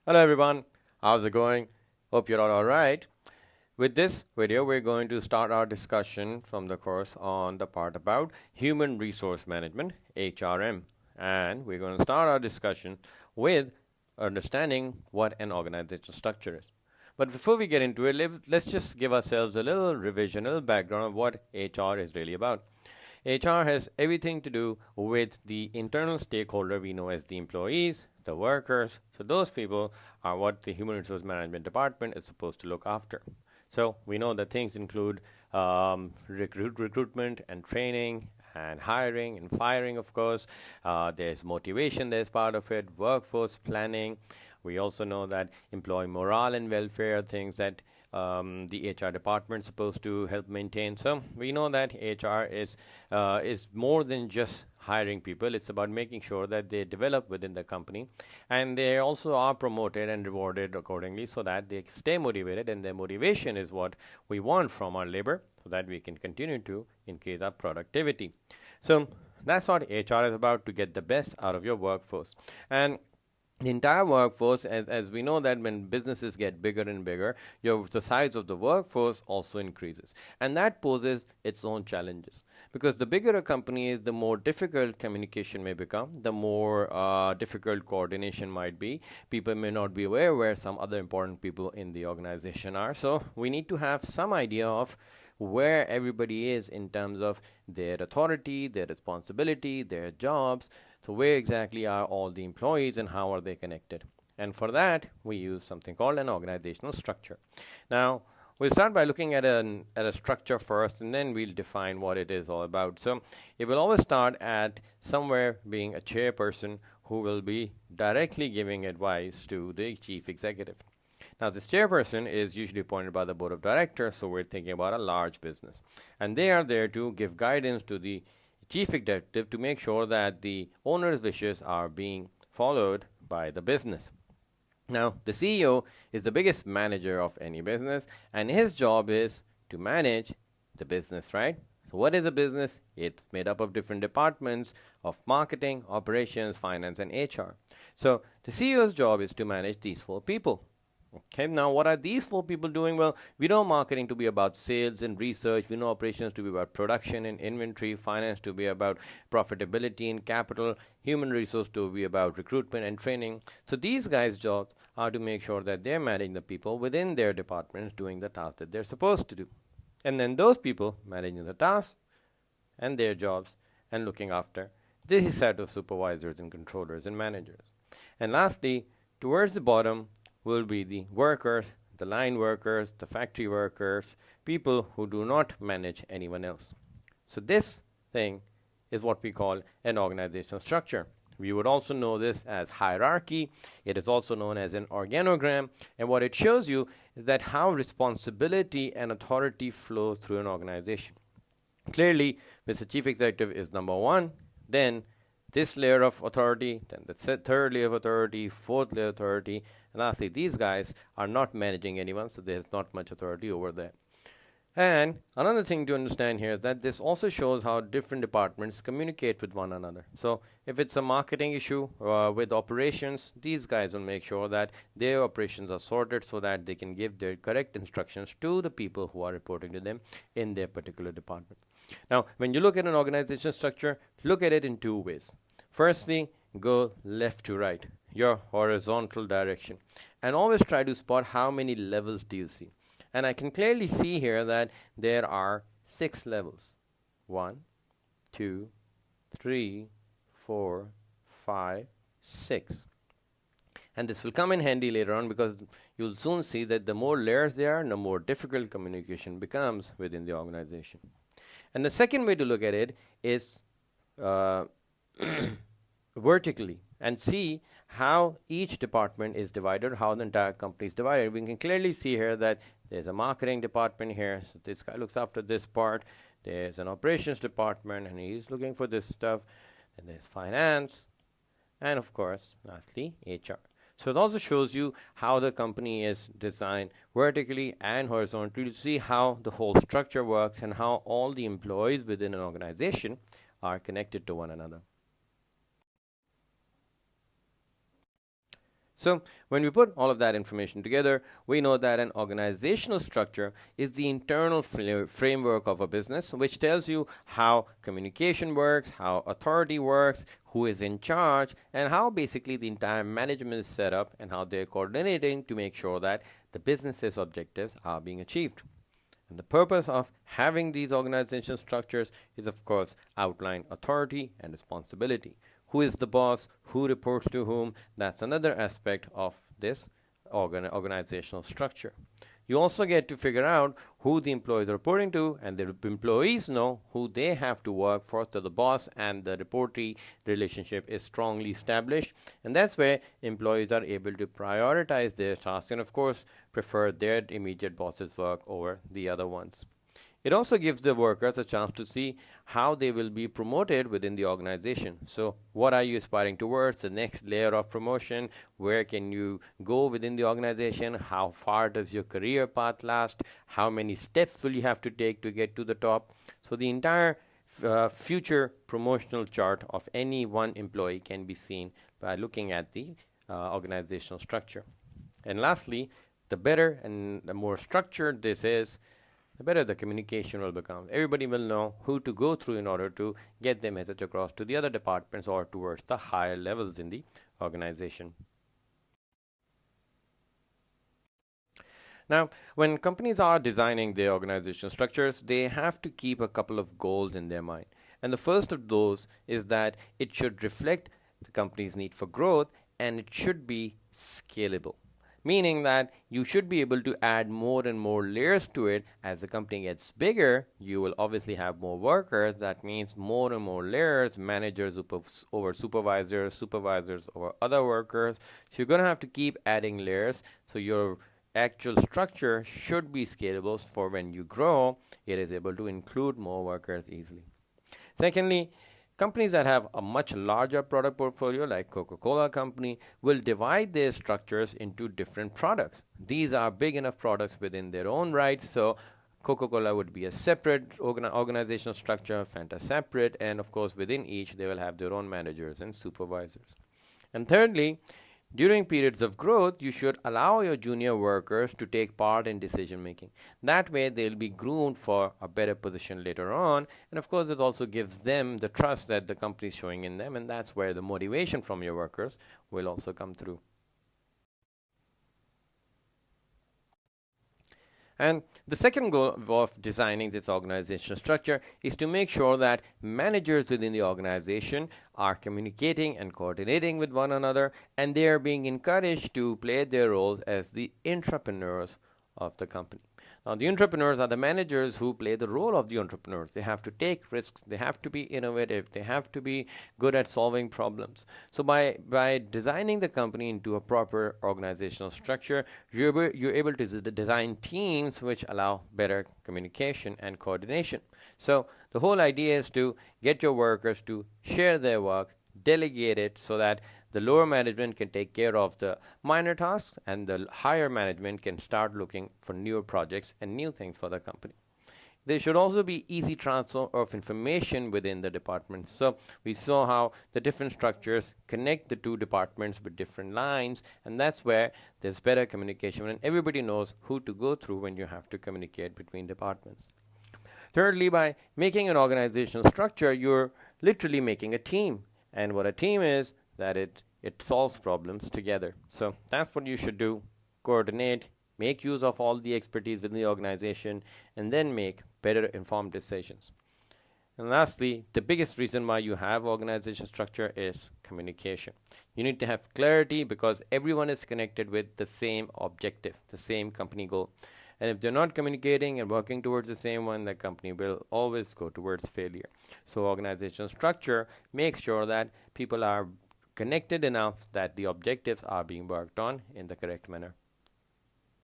Hello everyone, how's it going? Hope you're all alright. With this video, we're going to start our discussion from the course on the part about human resource management, HRM. And we're going to start our discussion with understanding what an organizational structure is. But before we get into it, let's just give ourselves a little revision, a little background of what HR is really about. HR has everything to do with the internal stakeholder we know as the employees, the workers. So those people are what the human resource management department is supposed to look after. So we know that things include recruitment and training and hiring and firing, of course. There's motivation, there's part of it, workforce planning. We also know that employee morale and welfare are things that the HR department is supposed to help maintain. So we know that HR is more than just hiring people. It's about making sure that they develop within the company, and they also are promoted and rewarded accordingly, so that they stay motivated. And their motivation is what we want from our labor, so that we can continue to increase our productivity. So that's what HR is about, to get the best out of your workforce. And the entire workforce, as we know that when businesses get bigger and bigger, the size of the workforce also increases, and that poses its own challenges, because the bigger a company is, the more difficult communication may become, the more difficult coordination might be. People may not be aware where some other important people in the organization are, so we need to have some idea of where everybody is in terms of their authority, their responsibility, their jobs. So where exactly are all the employees and how are they connected? And for that, we use something called an organizational structure. Now, we'll start by looking at a structure first, and then we'll define what it is all about. So it will always start at somewhere being a chairperson who will be directly giving advice to the chief executive. Now, this chairperson is usually appointed by the board of directors, so we're thinking about a large business. And they are there to give guidance to the chief executive to make sure that the owner's wishes are being followed by the business. Now, the CEO is the biggest manager of any business, and his job is to manage the business, right? So, what is a business? It's made up of different departments of marketing, operations, finance, and HR. So, the CEO's job is to manage these four people. Okay, now what are these four people doing? Well, we know marketing to be about sales and research. We know operations to be about production and inventory, finance to be about profitability and capital, human resource to be about recruitment and training. So these guys' jobs are to make sure that they're managing the people within their departments doing the tasks that they're supposed to do. And then those people managing the tasks and their jobs and looking after this set of supervisors and controllers and managers. And lastly, towards the bottom, will be the workers, the line workers, the factory workers, people who do not manage anyone else. So this thing is what we call an organizational structure. We would also know this as hierarchy. It is also known as an organogram. And what it shows you is that how responsibility and authority flows through an organization. Clearly, Mr. Chief Executive is number one, then this layer of authority, then the third layer of authority, fourth layer of authority, and lastly, these guys are not managing anyone, so there's not much authority over there. And another thing to understand here is that this also shows how different departments communicate with one another. So if it's a marketing issue with operations, these guys will make sure that their operations are sorted so that they can give their correct instructions to the people who are reporting to them in their particular department. Now, when you look at an organizational structure, look at it in two ways. Firstly, go left to right, your horizontal direction, and always try to spot how many levels do you see. And I can clearly see here that there are 6 levels. 1, 2, 3, 4, 5, 6. And this will come in handy later on, because you'll soon see that the more layers there are, the more difficult communication becomes within the organization. And the second way to look at it is vertically, and see how each department is divided, how the entire company is divided. We can clearly see here that there's a marketing department here, so this guy looks after this part. There's an operations department, and he's looking for this stuff. And there's finance, and of course, lastly, HR. So it also shows you how the company is designed vertically and horizontally, to see how the whole structure works and how all the employees within an organization are connected to one another. So when we put all of that information together, we know that an organizational structure is the internal framework of a business, which tells you how communication works, how authority works, who is in charge, and how basically the entire management is set up and how they're coordinating to make sure that the business's objectives are being achieved. And the purpose of having these organizational structures is, of course, outline authority and responsibility. Who is the boss? Who reports to whom? That's another aspect of this organizational structure. You also get to figure out who the employees are reporting to, and the employees know who they have to work for. So the boss and the reportee relationship is strongly established, and that's where employees are able to prioritize their tasks and, of course, prefer their immediate boss's work over the other ones. It also gives the workers a chance to see how they will be promoted within the organization. So what are you aspiring towards? The next layer of promotion? Where can you go within the organization? How far does your career path last? How many steps will you have to take to get to the top? So the entire future promotional chart of any one employee can be seen by looking at the organizational structure. And lastly, the better and the more structured this is, the better the communication will become. Everybody will know who to go through in order to get their message across to the other departments or towards the higher levels in the organization. Now, when companies are designing their organizational structures, they have to keep a couple of goals in their mind. And the first of those is that it should reflect the company's need for growth and it should be scalable. Meaning that you should be able to add more and more layers to it. As the company gets bigger, you will obviously have more workers. That means more and more layers, managers over supervisors, supervisors over other workers. So you're going to have to keep adding layers. So your actual structure should be scalable for when you grow, it is able to include more workers easily. Secondly, companies that have a much larger product portfolio, like Coca-Cola company, will divide their structures into different products. These are big enough products within their own right, so Coca-Cola would be a separate organizational structure, Fanta separate, and of course within each they will have their own managers and supervisors. And thirdly, during periods of growth, you should allow your junior workers to take part in decision making. That way, they'll be groomed for a better position later on. And of course, it also gives them the trust that the company is showing in them. And that's where the motivation from your workers will also come through. And the second goal of designing this organizational structure is to make sure that managers within the organization are communicating and coordinating with one another, and they are being encouraged to play their roles as the entrepreneurs of the company. Now, the entrepreneurs are the managers who play the role of the entrepreneurs. They have to take risks. They have to be innovative. They have to be good at solving problems. So by designing the company into a proper organizational structure, you're able to design teams which allow better communication and coordination. So the whole idea is to get your workers to share their work, delegate it so that the lower management can take care of the minor tasks and the higher management can start looking for newer projects and new things for the company. There should also be easy transfer of information within the departments. So we saw how the different structures connect the two departments with different lines, and that's where there's better communication and everybody knows who to go through when you have to communicate between departments. Thirdly, by making an organizational structure, you're literally making a team. And what a team is, that it solves problems together. So that's what you should do. Coordinate, make use of all the expertise within the organization, and then make better informed decisions. And lastly, the biggest reason why you have organizational structure is communication. You need to have clarity because everyone is connected with the same objective, the same company goal. And if they're not communicating and working towards the same one, the company will always go towards failure. So organizational structure makes sure that people are connected enough that the objectives are being worked on in the correct manner.